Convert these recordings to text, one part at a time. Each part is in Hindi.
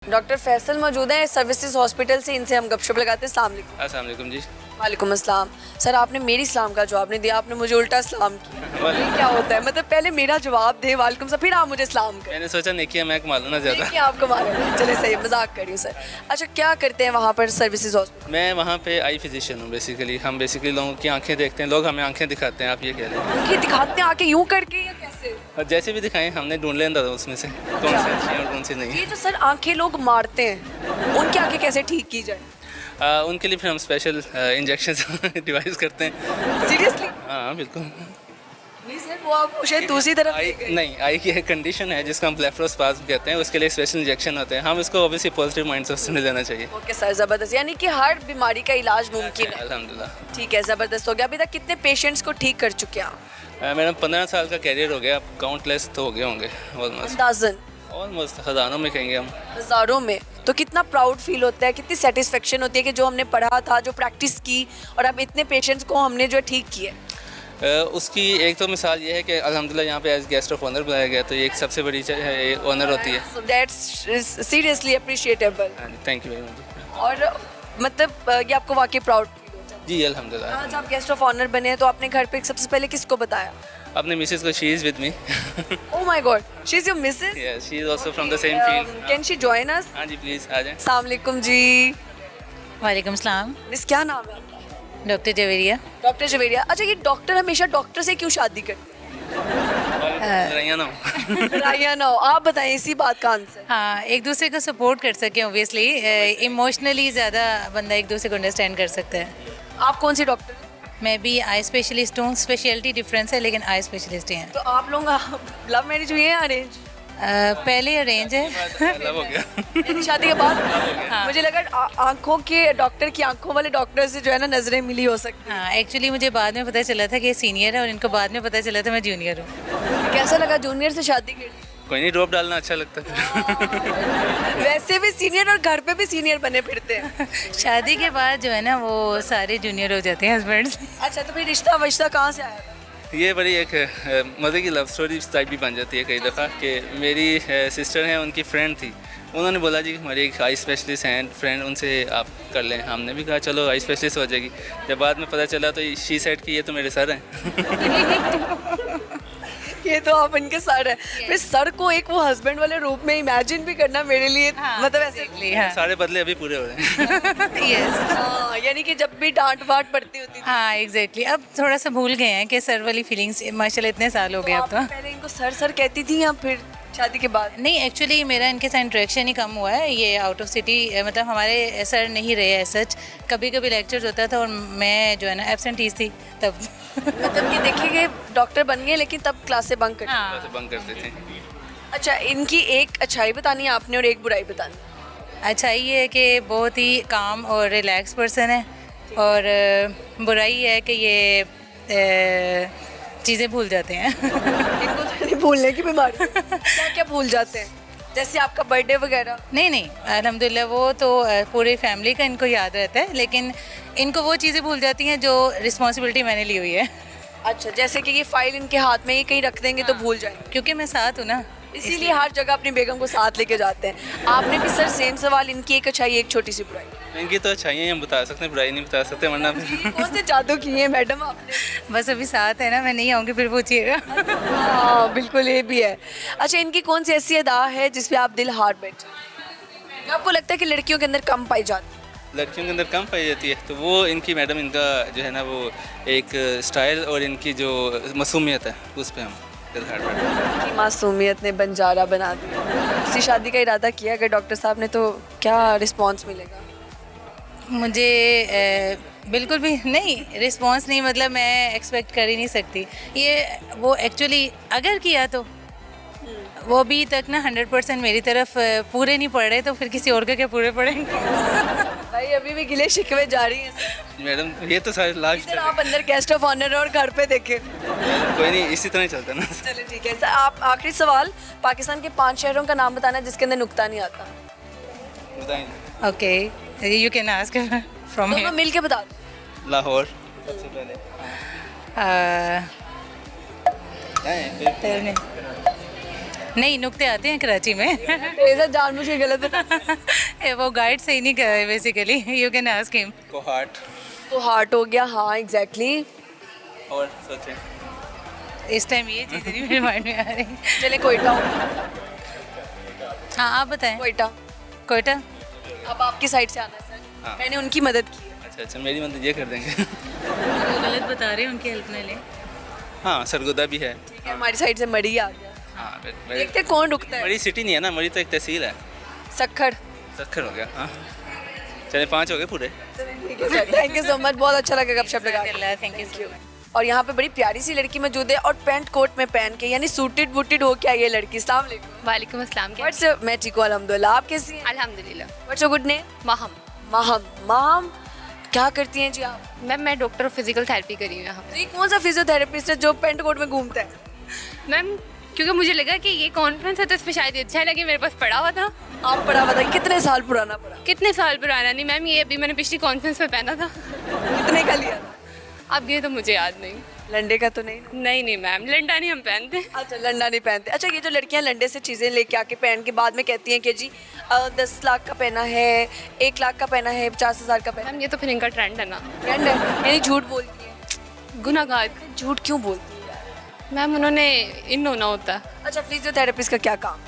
डॉक्टर फैसल मौजूद हैं सर्विसेज हॉस्पिटल से, इनसे हम गपशप लगाते हैं। अस्सलाम वालेकुम। अस्सलाम वालेकुम जी। वालेकुम अस्सलाम। सर आपने मेरी सलाम का जवाब नहीं दिया, आपने मुझे उल्टा सलाम किया। ये क्या होता है? मतलब पहले मेरा जवाब दे वालेकुम सर, फिर आप मुझे सलाम करें। मैंने सोचा नेकी मैं कमा लूँ ना ज़्यादा। देखिए आपको मालूम। चलिए सही, मजाक करिए सर। अच्छा क्या करते हैं वहाँ पर सर्विसेज हॉस्पिटल? मैं वहाँ पे आई फिजिशियन हूँ बेसिकली। हम बेसिकली लोगों की आंखें देखते हैं, लोग हमें आंखें दिखाते हैं, आप ये कह रहे हैं। आंखें दिखाते हैं आके यूं करके या कैसे? और जैसे भी दिखाएं हमने ढूंढ लेना था उसमें से कौन सी अच्छी है और कौन सी नहीं ये तो सर आंखें लोग मारते हैं, उनकी आंखें कैसे ठीक की जाए? उनके लिए फिर हम स्पेशल इंजेक्शन डिवाइस करते हैं। सीरियसली? हाँ बिल्कुल। नहीं सर, वो आप शायद दूसरी तरफ आई ले गए। नहीं, आई की एक कंडीशन है जिसको हम ब्लेफरोस्पाज्म कहते हैं, उसके लिए स्पेशल इंजेक्शन होते हैं। हम इसको ऑब्वियसली पॉजिटिव माइंड से उससे लेना चाहिए। ओके सर, ज़बरदस्त। यानी कि हर बीमारी का इलाज मुमकिन है। अल्हम्दुलिल्लाह। ठीक है, ज़बरदस्त हो गया। अभी तक कितने पेशेंट्स को ठीक कर चुके हैं आप? मैडम 15 साल का कैरियर हो गया, अब काउंटलेस तो हो गए होंगे अंदाजन ऑलमोस्ट हज़ारों में कहेंगे हम। हज़ारों में। तो कितना प्राउड फील होता है, कितनी सेटिस्फेक्शन होती है कि जो हमने पढ़ा था, जो प्रैक्टिस की और अब इतने पेशेंट्स को हमने जो है ठीक किए। उसकी एक तो मिसाल ये है कि अल्हम्दुलिल्लाह यहाँ पे एज गेस्ट ऑफ ऑनर बुलाया गया, तो ये एक सबसे बड़ी ऑनर होती है। So that's seriously appreciable. Thank you very much. और मतलब ये आपको वाकई प्राउड फील होता है? जी अल्हम्दुलिल्लाह। आज आप गेस्ट ऑफ ऑनर बने हैं तो आपने घर पे सबसे पहले किसको बताया? अपने मिसेस को, she is with me. Oh my God, she is your Mrs? She is also from the same field. Can she join us? हाँ जी प्लीज़ आ जाएं। अस्सलाम वालेकुम जी। वालेकुम सलाम। मिस क्या नाम है आपका? डॉक्टर जवेरिया। डॉक्टर जवेरिया। अच्छा ये डॉक्टर हमेशा डॉक्टर से क्यों शादी करते लड़ाइयाँ ना हो। हैं? लड़ाइयाँ ना हो। आप बताएं इसी बात का आंसर। हाँ, एक दूसरे को सपोर्ट कर सकें ऑब्वियसली। इमोशनली ज़्यादा बंदा एक दूसरे को अंडरस्टैंड कर सकता है। आप कौन सी डॉक्टर हैं? मैं भी आई स्पेशलिस्ट हूँ। स्पेशलिटी डिफरेंस है लेकिन आई स्पेशलिस्ट ही हैं। तो आप लोग लव मैरिज हुई है या अरेंज? पहले अरेंज है। लव हो गया। यानी शादी के बाद? मुझे लगा आंखों के डॉक्टर की आंखों वाले डॉक्टर से जो है ना नजरें मिली हो सकती हाँ, एक्चुअली मुझे बाद में पता चला था कि सीनियर है और इनको बाद में पता चला था मैं जूनियर हूँ। है। कैसा लगा जूनियर से शादी के? कोई नहीं, ड्रॉप डालना अच्छा लगता है। वैसे भी सीनियर और घर पे भी सीनियर बने फिरते हैं। शादी के बाद जो है ना वो सारे जूनियर हो जाते हैं हस्बैंड्स। अच्छा तो फिर रिश्ता वश्ता कहाँ से आया था? ये बड़ी एक मज़े की लव स्टोरी टाइप भी बन जाती है कई दफ़ा कि मेरी सिस्टर हैं, उनकी फ्रेंड थी, उन्होंने बोला जी हमारी एक आई स्पेशलिस्ट हैं फ्रेंड, उनसे आप कर लें। हमने भी कहा चलो आई स्पेशलिस्ट हो जाएगी। जब बाद में पता चला तो शी सेड कि ये तो मेरे सर हैं। ये तो आप इनके सर है। फिर सर को एक वो हस्बैंड वाले रूप में इमेजिन भी करना मेरे लिए मतलब ऐसे हाँ। सारे बदले अभी पूरे हो रहे हैं। यस। हाँ, यानी कि जब भी डांट वाट पड़ती होती थी। हाँ एग्जैक्टली। अब थोड़ा सा भूल गए हैं कि सर वाली फीलिंग्स माशाल्लाह इतने साल हो गए अब आप तो। पहले इनको सर सर कहती थी या फिर शादी के बाद? नहीं, एक्चुअली मेरा इनके साथ इंटरेक्शन ही कम हुआ है। ये आउट ऑफ सिटी मतलब हमारे सर नहीं रहे हैं सच। कभी कभी लेक्चर्स होता था और मैं जो है ना एब्सेंटीज थी तब। मतलब कि देखिए डॉक्टर बन गए लेकिन तब क्लासे बंक कर। हाँ। बंक करते थे। अच्छा इनकी एक अच्छाई बतानी है आपने और एक बुराई बतानी है। अच्छा ये है कि बहुत ही काम और रिलैक्स पर्सन है और बुराई है कि ये चीज़ें भूल जाते हैं। इनको तो नहीं भूलने की बीमारी। क्या क्या भूल जाते हैं? जैसे आपका बर्थडे वगैरह? नहीं अल्हम्दुलिल्लाह वो तो पूरी फैमिली का इनको याद रहता है, लेकिन इनको वो चीज़ें भूल जाती हैं जो रिस्पॉन्सिबिलिटी मैंने ली हुई है। अच्छा जैसे कि ये फाइल इनके हाथ में ये कहीं रख देंगे तो भूल जाएंगे। क्योंकि मैं साथ हूँ ना, इसीलिए हर जगह अपनी बेगम को साथ लेके जाते हैं। आपने भी सर सेम सवाल, इनकी एक अच्छाई एक छोटी सी बुराई। इनकी तो अच्छाइयाँ हम बता सकते हैं, बुराई नहीं बता सकते वरना कौन से जादू किए हैं मैडम आपने? बस अभी साथ है ना, मैं नहीं आऊँगी फिर पूछिएगा। हाँ बिल्कुल ये भी है। अच्छा इनकी कौन सी ऐसी अदा है जिसपे आप दिल हार बैठे? आपको लगता है कि लड़कियों के अंदर कम पाई जाती है? लड़कियों के अंदर कम पाई जाती है तो वो इनकी मैडम इनका जो है ना वो एक स्टाइल और इनकी जो मासूमियत है उस पर हम दिल हार बैठे। कि मासूमियत ने बंजारा बना दिया। किसी शादी का इरादा किया अगर डॉक्टर साहब ने तो क्या रिस्पॉन्स मिलेगा? मुझे बिल्कुल भी नहीं रिस्पॉन्स नहीं, मतलब मैं एक्सपेक्ट कर ही नहीं सकती ये। वो एक्चुअली अगर किया तो वो अभी तक ना 100% मेरी तरफ पूरे नहीं पड़ रहे, तो फिर किसी और के क्या पूरे पड़ेंगे। भाई अभी भी गिले शिकवे जारी हैं। मैडम ये तो सारे लाख सर आप अंदर गेस्ट ऑफ ऑनर और घर पे देखें। कोई नहीं, इसी तरह ही चलता ना। चलो ठीक है सर, आप आखिरी सवाल, पाकिस्तान के 5 शहरों का नाम बताना जिसके अंदर नुक्ता नहीं आता। बताएं। Okay you can ask from दोनों मिल के बता दो। लाहौर सबसे पहले। नहीं, नुक्ते आते हैं कराची में ऐसा जानबूझ के गलत बता। वो गाइड सही नहीं कर रहे basically, you can ask him. Kohat तो हार्ट हो गया, हाँ एग्जैक्टली। और सोचें। इस टाइम ये चीज़ें नहीं मेरे माइंड में आ रही। चले कोयटा हो। हाँ आप बताएं। कोयटा। कोयटा। अब आपकी साइड से आना है सर। हाँ। मैंने उनकी मदद की है। अच्छा अच्छा, मेरी मदद ये कर देंगे। वो गलत बता रहे हैं, उनकी हेल्प ना लें। हाँ, सरगोदा भी है। ठीक है, हमारी साइड से मड़ी आ गया। हाँ, देखते हैं कौन रुकता है। मरी सिटी नहीं है ना, मरी तो एक तहसील है। सखर। सखर हो गया। हाँ, चले 5 हो गए पूरे। ठीक है sir, thank you so much, बहुत अच्छा लगा गपशप लगा के। Thank you so much. और यहाँ पे बड़ी प्यारी सी लड़की मौजूद है और पैंट कोट में पहन के, यानी सूटेड वुटेड हो क्या ये लड़की। अस्सलाम वालेकुम। वालेकुम अस्सलाम। व्हाट्स मैं ठीक हूँ अल्हम्दुलिल्लाह, आप कैसी हैं? अल्हम्दुलिल्लाह। What's your good name? Maham. Maham. Maham क्या करती हैं जी आप? मैम मैं डॉक्टर ऑफ फिजिकल थेरेपी करी हूँ यहाँ तो ये कौन सा फिजियोथेरेपिस्ट है जो पेंट कोट में घूमता है? पे। मैम क्योंकि मुझे लगा कि ये कॉन्फ्रेंस है तो इसमें शायद ये अच्छा लगे, मेरे पास पड़ा हुआ था। आप पढ़ा बताइए, कितने साल पुराना पढ़ा? कितने साल पुराना नहीं मैम, ये अभी मैंने पिछली कॉन्फ्रेंस में पहना था। कितने का लिया था? अब ये तो मुझे याद नहीं। लंडे का तो नहीं? नहीं नहीं मैम, लंडा नहीं हम पहनते। अच्छा, लंडा नहीं पहनते। अच्छा, ये जो लड़कियां लंडे से चीज़ें लेके आके पहन के बाद में कहती हैं कि जी 10 लाख का पहना है, 1 लाख का पहना है, 50,000 का पहना मैम ये तो फिर इनका ट्रेंड है ना। है। ट्रेंड है, यानी झूठ बोलती है। गुनाहगार। झूठ क्यों बोलती है? मैम उन्होंने इन होना होता है। अच्छा, फिजियोथेरेपिस्ट का क्या काम?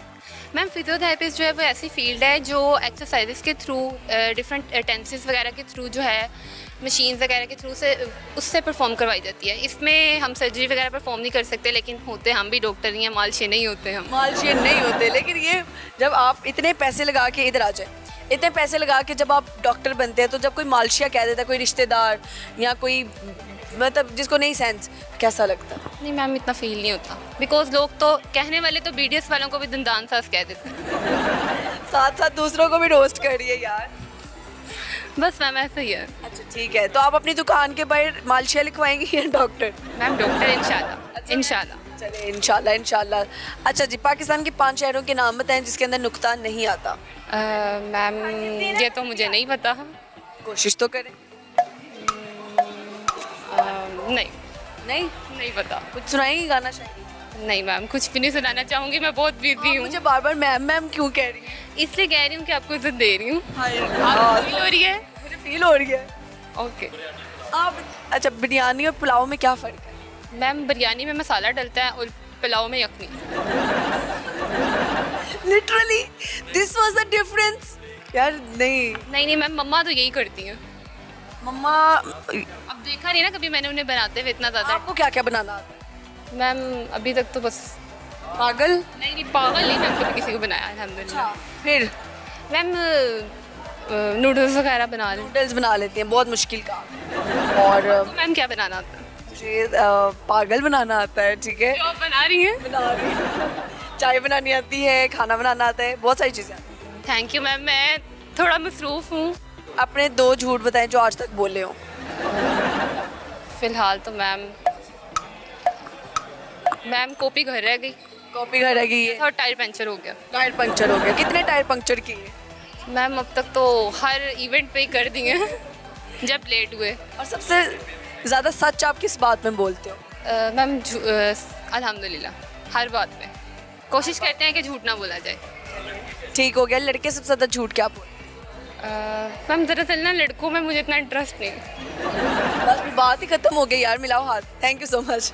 मैम फिजियोथेरेपिस्ट जो है वो ऐसी फील्ड है जो एक्सरसाइजेस के थ्रू, डिफरेंट टेंसेस वगैरह के थ्रू जो है, मशीन्स वगैरह के थ्रू से उससे परफॉर्म करवाई जाती है। इसमें हम सर्जरी वगैरह परफॉर्म नहीं कर सकते, लेकिन होते हम भी डॉक्टर ही हैं, मालशे नहीं होते हम। मालशियन नहीं होते, लेकिन ये जब आप इतने पैसे लगा के इधर आ जाए, इतने पैसे लगा के जब आप डॉक्टर बनते हैं, तो जब कोई मालशिया कह देता है, कोई रिश्तेदार या कोई मतलब जिसको नहीं सेंस, कैसा लगता है? नहीं मैम इतना फील नहीं होता, बिकॉज लोग तो कहने वाले तो BDS वालों को भी दंदान सास कह देते हैं। साथ साथ दूसरों को भी रोस्ट कर रही है यार। बस मैम ऐसा ही है। अच्छा ठीक है, तो आप अपनी दुकान के बाहर मालशिया लिखवाएंगी या डॉक्टर? मैम डॉक्टर इंशाल्लाह इंशाल्लाह। चले इंशाल्लाह इंशाल्लाह। अच्छा जी, पाकिस्तान के 5 शहरों के नाम बताएं जिसके अंदर नुक्ता नहीं आता। मैम ये तो मुझे नहीं पता। कोशिश तो करें। नहीं नहीं नहीं पता। कुछ सुनाएंगी गाना शायरी? नहीं मैम कुछ भी नहीं सुनाना चाहूँगी, मैं बहुत बिजी हूँ। मुझे बार बार मैम मैम क्यों कह रही है? इसलिए कह रही हूँ कि आपको इज्जत दे रही हूँ। हाँ, फील हो रही है? मुझे फील हो रही है। ओके। आप अच्छा, बिरयानी और पुलाव में क्या फ़र्क है? मैम बिरयानी में मसाला डलता है और पुलाव में yakhni. Literally this was the difference यार। नहीं नहीं मैम, मम्मा तो यही करती हैं। मम्मा, अब देखा नहीं ना कभी मैंने उन्हें बनाते हुए इतना ज़्यादा। आपको क्या क्या बनाना आता है? मैम अभी तक तो बस पागल? नहीं पागल नहीं, मैम कभी किसी को बनाया अल्हम्दुलिल्लाह। फिर मैम नूडल्स वगैरह बना लें। नूडल्स बना लेते हैं, बहुत मुश्किल काम है। और मैम क्या बनाना आता है? मुझे पागल बनाना आता है। ठीक है, क्या आप बना रही हैं? बना रही हूँ। चाय बनानी आती है, खाना बनाना आता है, बहुत सारी चीज़ें आती हैं। थैंक यू मैम, मैं थोड़ा मसरूफ़ हूँ। अपने 2 झूठ बताएं जो आज तक बोले हो। फ़िलहाल तो मैम कॉपी घर रह गई कॉपी घर रह गई है। और टायर पंचर हो गया। टायर पंक्चर हो गया? कितने टायर पंक्चर किए? मैम अब तक तो हर इवेंट पे ही कर दिए हैं जब लेट हुए। और सबसे ज़्यादा सच आप किस बात में बोलते हो? मैम अल्हम्दुलिल्लाह हर बात में कोशिश करते हैं कि झूठ ना बोला जाए। ठीक हो गया। लड़के सबसे ज़्यादा झूठ क्या बोलते? मैम दरअसल ना लड़कों में मुझे इतना इंटरेस्ट नहीं। बस बात ही खत्म हो गई यार, मिलाओ हाथ। Thank you so much.